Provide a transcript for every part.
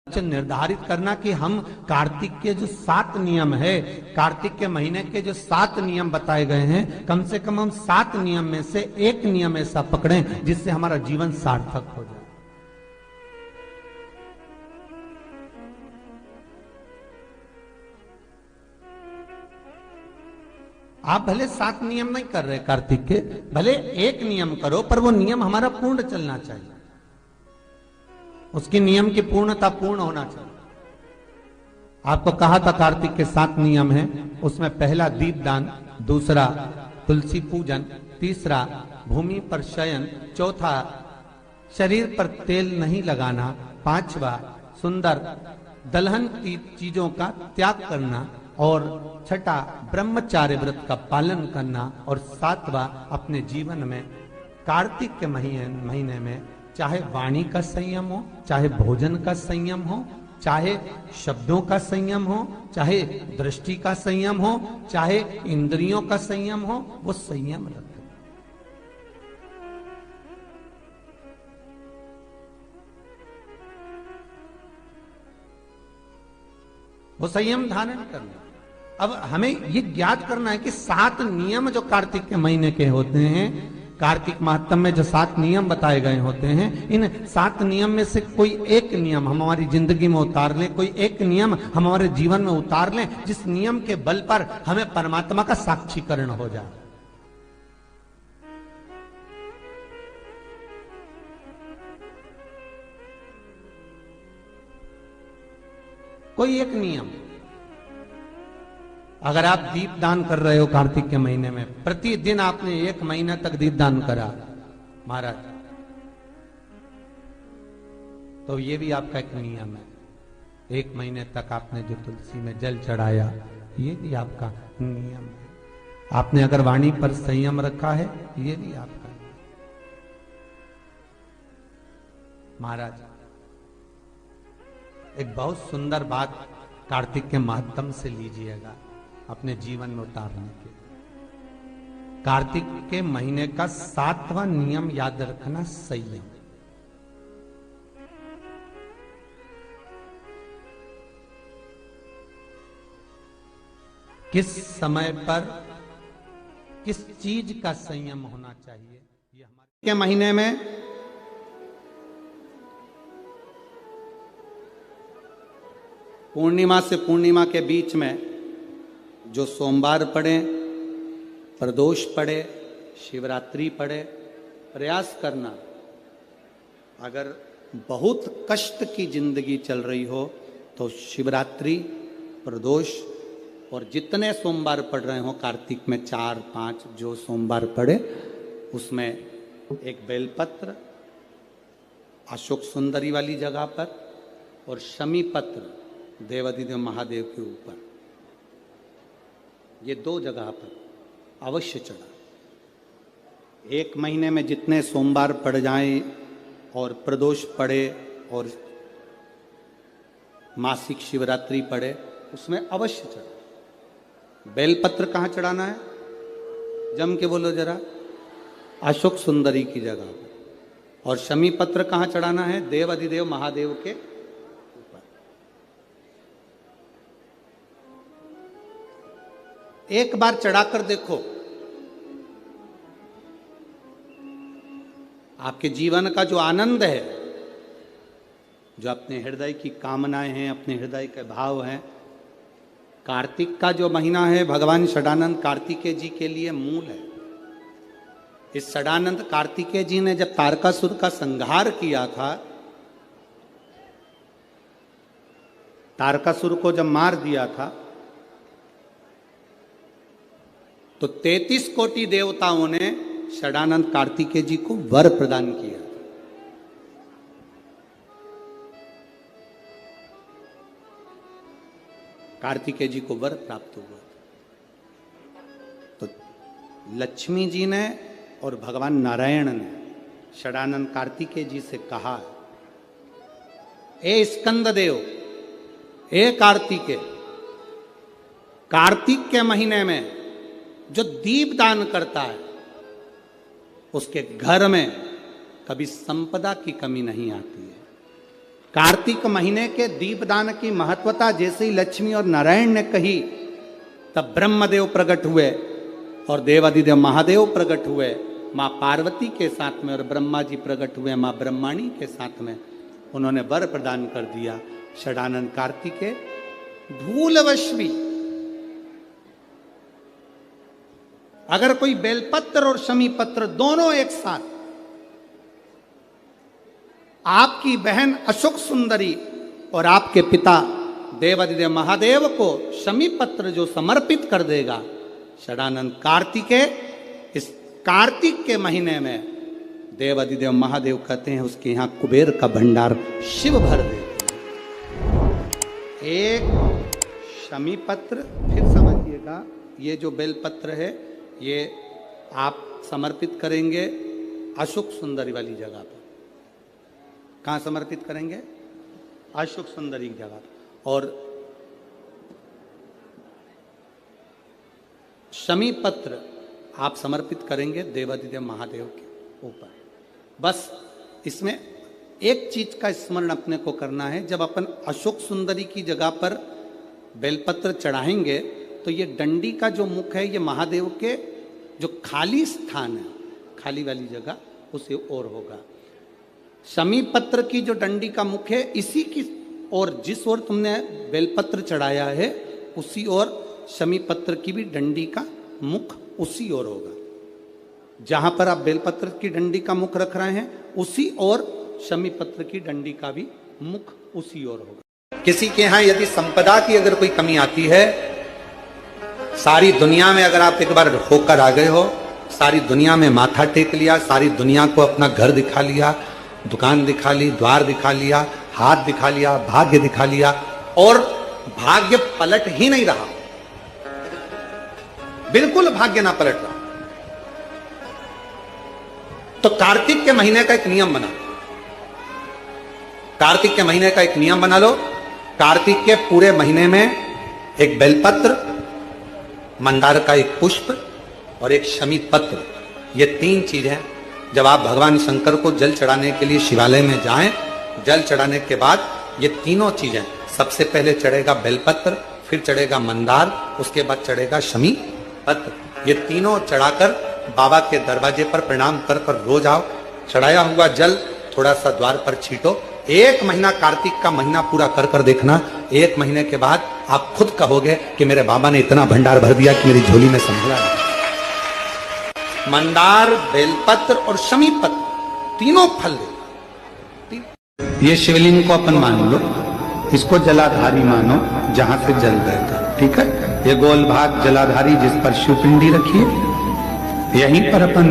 लक्ष्य निर्धारित करना कि हम कार्तिक के जो 7 नियम है, कार्तिक के महीने के जो 7 नियम बताए गए हैं, कम से कम हम 7 नियम में से एक नियम ऐसा पकड़ें जिससे हमारा जीवन सार्थक हो जाए। आप भले 7 नियम नहीं कर रहे कार्तिक के, भले एक नियम करो, पर वो नियम हमारा पूर्ण चलना चाहिए, उसकी नियम की पूर्णता पूर्ण होना चाहिए। आपको कहा था कार्तिक के 7 नियम हैं, उसमें पहला दीपदान, दूसरा तुलसी पूजन, तीसरा भूमि पर शयन, चौथा शरीर पर तेल नहीं लगाना, पांचवा सुंदर दलहन की चीजों का त्याग करना, और छठा ब्रह्मचार्य व्रत का पालन करना, और सातवां अपने जीवन में कार्तिक के महीने में चाहे वाणी का संयम हो, चाहे भोजन का संयम हो, चाहे शब्दों का संयम हो, चाहे दृष्टि का संयम हो, चाहे इंद्रियों का संयम हो, वो संयम रखें। वो संयम धारण करना। अब हमें ये ज्ञात करना है कि 7 नियम जो कार्तिक के महीने के होते हैं, कार्तिक माहत्म में जो 7 नियम बताए गए होते हैं, इन 7 नियम में से कोई एक नियम हम हमारी जिंदगी में उतार लें, कोई एक नियम हम हमारे जीवन में उतार लें, जिस नियम के बल पर हमें परमात्मा का साक्षीकरण हो जाए। कोई एक नियम। अगर आप दीप दान कर रहे हो कार्तिक के महीने में, प्रतिदिन आपने 1 महीना तक दीप दान करा महाराज, तो ये भी आपका एक नियम है। 1 महीने तक आपने जो तुलसी में जल चढ़ाया, ये भी आपका नियम है। आपने अगर वाणी पर संयम रखा है, ये भी आपका महाराज। एक बहुत सुंदर बात कार्तिक के माध्यम से लीजिएगा अपने जीवन में उतारने के। कार्तिक के महीने का 7वां नियम याद रखना, संयम। किस समय पर किस चीज का संयम होना चाहिए, ये हमारे के महीने में पूर्णिमा से पूर्णिमा के बीच में जो सोमवार पड़े, प्रदोष पड़े, शिवरात्रि पड़े, प्रयास करना। अगर बहुत कष्ट की जिंदगी चल रही हो तो शिवरात्रि, प्रदोष और जितने सोमवार पड़ रहे हो कार्तिक में, 4-5 जो सोमवार पड़े, उसमें एक बेलपत्र अशोक सुंदरी वाली जगह पर और शमी पत्र देवाधिदेव महादेव के ऊपर, ये 2 जगह पर अवश्य चढ़ा। 1 महीने में जितने सोमवार पड़ जाएं और प्रदोष पड़े और मासिक शिवरात्रि पड़े, उसमें अवश्य चढ़ा। बेलपत्र कहाँ चढ़ाना है, जम के बोलो जरा, अशोक सुंदरी की जगह पर। और शमी पत्र कहाँ चढ़ाना है, देवाधिदेव महादेव के ऊपर। एक बार चढ़ाकर देखो, आपके जीवन का जो आनंद है, जो अपने हृदय की कामनाएं हैं, अपने हृदय के भाव हैं, कार्तिक का जो महीना है भगवान षडानंद कार्तिकेय जी के लिए मूल है। इस षडानंद कार्तिकेय जी ने जब तारकासुर का संहार किया था, तारकासुर को जब मार दिया था, तो 33 कोटि देवताओं ने षडानंद कार्तिकेय जी को वर प्रदान किया। कार्तिकेय जी को वर प्राप्त हुआ। तो लक्ष्मी जी ने और भगवान नारायण ने षडानंद कार्तिकेय जी से कहा, ए स्कंद देव, ए कार्तिकेय, कार्तिक के महीने में जो दीप दान करता है उसके घर में कभी संपदा की कमी नहीं आती है। कार्तिक महीने के दीपदान की महत्वता जैसे ही लक्ष्मी और नारायण ने कही, तब ब्रह्मदेव प्रकट हुए और देवादिदेव महादेव प्रकट हुए माँ पार्वती के साथ में, और ब्रह्मा जी प्रकट हुए माँ ब्रह्माणी के साथ में। उन्होंने वर प्रदान कर दिया। षडानन कार्तिकेय भूलवश भी अगर कोई बेलपत्र और शमी पत्र दोनों एक साथ, आपकी बहन अशोक सुंदरी और आपके पिता देवादिदेव महादेव को शमी पत्र जो समर्पित कर देगा, षडानन कार्तिकेय इस कार्तिक के महीने में देवादिदेव महादेव कहते हैं उसके यहां कुबेर का भंडार शिव भर देते हैं। एक शमी पत्र, फिर समझिएगा, ये जो बेलपत्र है ये आप समर्पित करेंगे अशोक सुंदरी वाली जगह पर। कहां समर्पित करेंगे? अशोक सुंदरी की जगह पर। और शमी पत्र आप समर्पित करेंगे देवादिदेव महादेव के ऊपर। बस इसमें एक चीज का स्मरण अपने को करना है, जब अपन अशोक सुंदरी की जगह पर बेलपत्र चढ़ाएंगे तो ये डंडी का जो मुख है ये महादेव के जो खाली स्थान है, खाली वाली जगह, उसे ओर होगा। शमी पत्र की जो डंडी का मुख है इसी की ओर, जिस ओर तुमने बेलपत्र चढ़ाया है उसी ओर शमी पत्र की भी डंडी का मुख उसी ओर होगा। जहां पर आप बेलपत्र की डंडी का मुख रख रहे हैं उसी ओर शमी पत्र की डंडी का भी मुख उसी ओर होगा। किसी के यहां यदि संपदा की अगर कोई कमी आती है, सारी दुनिया में अगर आप एक बार होकर आ गए हो, सारी दुनिया में माथा टेक लिया, सारी दुनिया को अपना घर दिखा लिया, दुकान दिखा ली, द्वार दिखा लिया, हाथ दिखा लिया, भाग्य दिखा लिया, और भाग्य पलट ही नहीं रहा, बिल्कुल भाग्य ना पलट रहा, तो कार्तिक के महीने का एक नियम बना, कार्तिक के महीने का एक नियम बना लो। कार्तिक के पूरे महीने में एक बेलपत्र, मंदार का एक पुष्प और एक शमी पत्र, ये तीन चीजें जब आप भगवान शंकर को जल चढ़ाने के लिए शिवालय में जाएं, जल चढ़ाने के बाद ये तीनों चीजें, सबसे पहले चढ़ेगा बेलपत्र, फिर चढ़ेगा मंदार, उसके बाद चढ़ेगा शमी पत्र, ये तीनों चढ़ाकर बाबा के दरवाजे पर प्रणाम कर कर रोज आओ। चढ़ाया हुआ जल थोड़ा सा द्वार पर छीटो। एक महीना कार्तिक का महीना पूरा कर कर देखना, एक महीने के बाद आप खुद कहोगे कि मेरे बाबा ने इतना भंडार भर दिया कि मेरी झोली में संभला नहीं। मंदार, बेलपत्र और शमी पत्र तीनों फल देगा। ये शिवलिंग को अपन मान लो, इसको जलाधारी मानो, जहां से जल बहता, ठीक है। ये गोल भाग जलाधारी जिस पर शिवपिंडी रखी है, यहीं पर अपन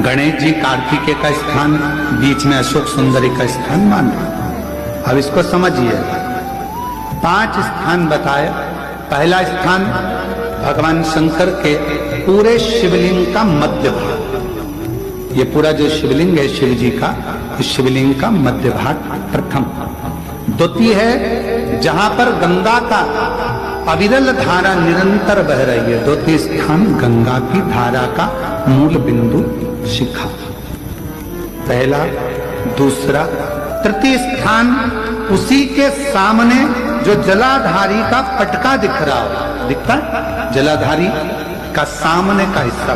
गणेश जी कार्तिकेय का स्थान, बीच में अशोक सुंदरी का स्थान मान लो। अब इसको समझिए, 5 स्थान बताए। पहला स्थान भगवान शंकर के पूरे शिवलिंग का मध्य भाग, ये पूरा जो शिवलिंग है शिव जी का, इस शिवलिंग का मध्य भाग प्रथम। द्वितीय है जहां पर गंगा का अविरल धारा निरंतर बह रही है, द्वितीय स्थान गंगा की धारा का मूल बिंदु शिखा, पहला, दूसरा। तृतीय स्थान उसी के सामने जो जलाधारी का पटका दिख रहा हो, दिखता है जलाधारी का सामने का हिस्सा,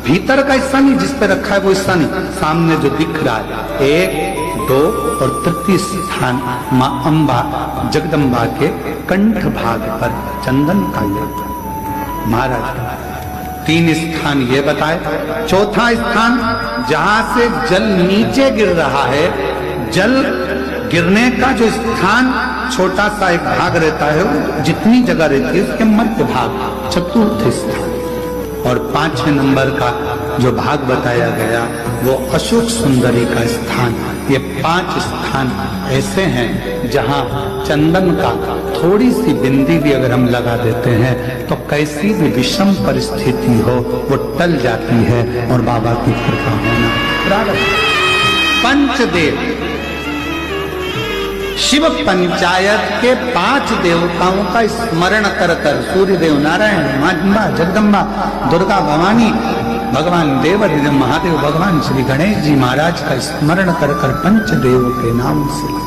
भीतर का हिस्सा नहीं, जिस पे रखा है वो हिस्सा नहीं, सामने जो दिख रहा है। 1, 2 और तृतीय स्थान मां अंबा जगदम्बा के कंठ भाग पर चंदन का महाराज। 3 स्थान ये बताए। चौथा स्थान जहां से जल नीचे गिर रहा है, जल गिरने का जो स्थान छोटा सा एक भाग रहता है, जितनी जगह रहती है उसके मध्य भाग, चतुर्थ स्थान। और 5वें नंबर का जो भाग बताया गया वो अशोक सुंदरी का स्थान। ये 5 स्थान ऐसे हैं जहां चंदन का थोड़ी सी बिंदी भी अगर हम लगा देते हैं तो कैसी भी विषम परिस्थिति हो वो टल जाती है और बाबा की कृपा होना प्रारंभ। पंचदेव शिव पंचायत के 5 देवताओं का स्मरण कर कर, सूर्य देव, नारायण, मां जगदम्बा, दुर्गा भवानी, भगवान देवहृदय महादेव भगवान श्री गणेश जी महाराज का स्मरण कर कर पंचदेव के नाम से